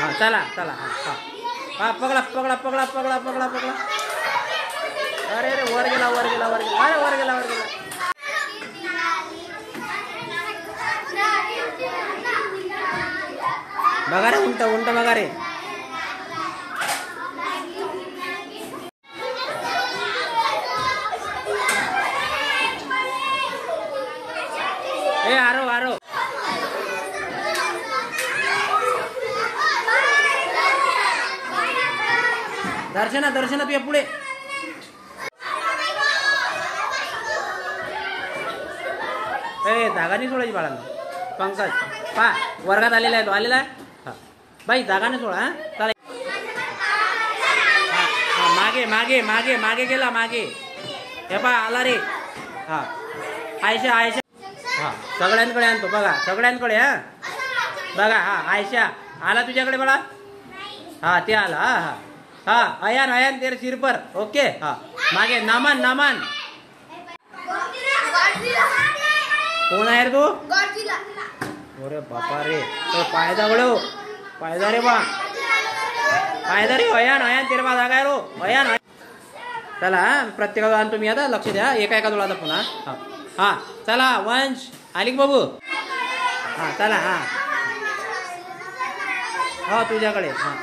हां चला चला हां हां हां पकडा पकडा पकडा पकडा पकडा पकडा. अरे अरे वर गेला वर गेला वर गेला. अरे वर गेला वर गेला. बघा रे उंट उंट बघा रे. ए आरो आरो दर्शना दर्शना तू या पुढे. ए धागा नाही सोडायची बाळांना. पंकज पा वर्गात आलेला आहे तो आलेला आहे. हा बाई धागा नाही सोडा. हां चला हां मागे मागे मागे मागे गेला मागे. हे पा आला रे. हां आयशा आयशा. हां सगळ्यांकडे आणतो बघा सगळ्यांकडे. हां बघा हां आयशा आला तुझ्याकडे बाळा. हां ते आला. हां हां हां अयान अयान तेरे सिर पर. ओके हां मागे नामान नामान. कोण आहे रे तू. अरे बापा रे तो पायदा वळव पायदा रे बा पायदा रे. अयान अयान तेरे बा जागा रो अयान. चला प्रत्येकाला आणतो मी आता लक्ष द्या. एका एका तुला आता पुन्हा. हां हां चला वंश आली बाबू. हां चला हां हो तुझ्याकडे. हां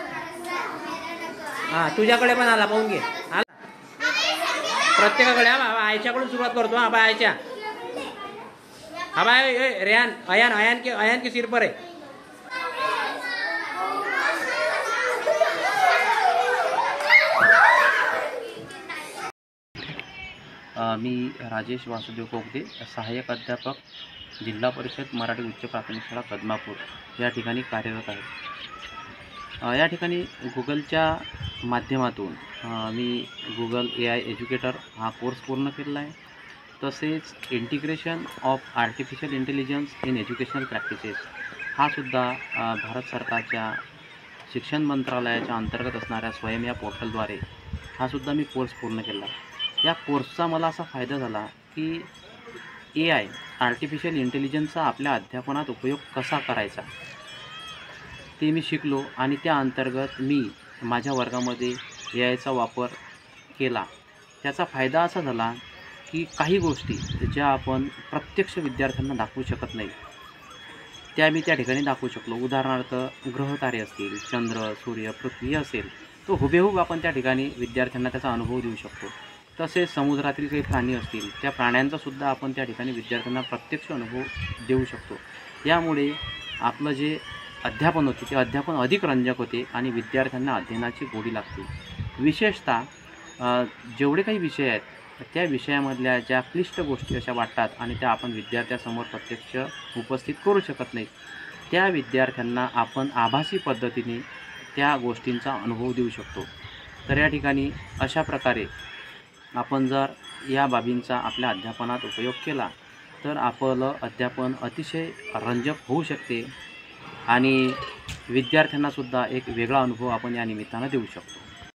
हां तुझ्याकडे पण आला पाहून घे. आला प्रत्येकाकडे. हा बा आयच्याकडून सुरुवात करतो. हा बा आयच्या. हा बाय रेहान अयान अयान के सिर पर है. मी राजेश वासुदेव कोगदे सहाय्यक अध्यापक जिल्हा परिषद मराठी उच्च प्राथमिक शाळा कदमापूर या ठिकाणी कार्यरत आहे. या ठिकाणी गुगलच्या माध्यमातून मी गुगल AI एज्युकेटर हा कोर्स पूर्ण केलेला आहे. तसेच integration of artificial intelligence in educational practices हा सुद्धा भारत सरकारच्या शिक्षण मंत्रालयाच्या अंतर्गत असणाऱ्या स्वयं या पोर्टलद्वारे हा सुद्धा मी कोर्स पूर्ण केला. या कोर्सचा मला असा फायदा झाला की AI आर्टिफिशियल इंटेलिजन्सचा आपल्या अध्यापनात उपयोग कसा करायचा ते मी शिकलो. आणि त्या अंतर्गत मी माझ्या वर्गामध्ये AIचा वापर केला. त्याचा फायदा असा झाला की काही गोष्टी ज्या आपण प्रत्यक्ष विद्यार्थ्यांना दाखवू शकत नाही त्या मी त्या ठिकाणी दाखवू शकलो. उदाहरणार्थ ग्रहतारे असतील, चंद्र, सूर्य, पृथ्वी असेल तो हुबेहूब आपण त्या ठिकाणी विद्यार्थ्यांना त्याचा अनुभव देऊ शकतो. तसेच समुद्रातील काही प्राणी असतील त्या प्राण्यांचासुद्धा आपण त्या ठिकाणी विद्यार्थ्यांना प्रत्यक्ष अनुभव देऊ शकतो. यामुळे आपलं जे अध्यापन होते ते अध्यापन अधिक रंजक होते आणि विद्यार्थ्यांना अध्ययनाची गोडी लागते. विशेषतः जेवढे काही विषय आहेत त्या विषयामधल्या ज्या क्लिष्ट गोष्टी अशा वाटतात आणि त्या आपण विद्यार्थ्यासमोर प्रत्यक्ष उपस्थित करू शकत नाही त्या विद्यार्थ्यांना आपण आभासी पद्धतीने त्या गोष्टींचा अनुभव देऊ शकतो. तर या ठिकाणी अशा प्रकारे आपण जर या बाबींचा आपल्या अध्यापनात उपयोग केला तर आपलं अध्यापन अतिशय रंजक होऊ शकते आणि विद्यार्थ्यांनासुद्धा एक वेगळा अनुभव आपण या निमित्तानं देऊ शकतो.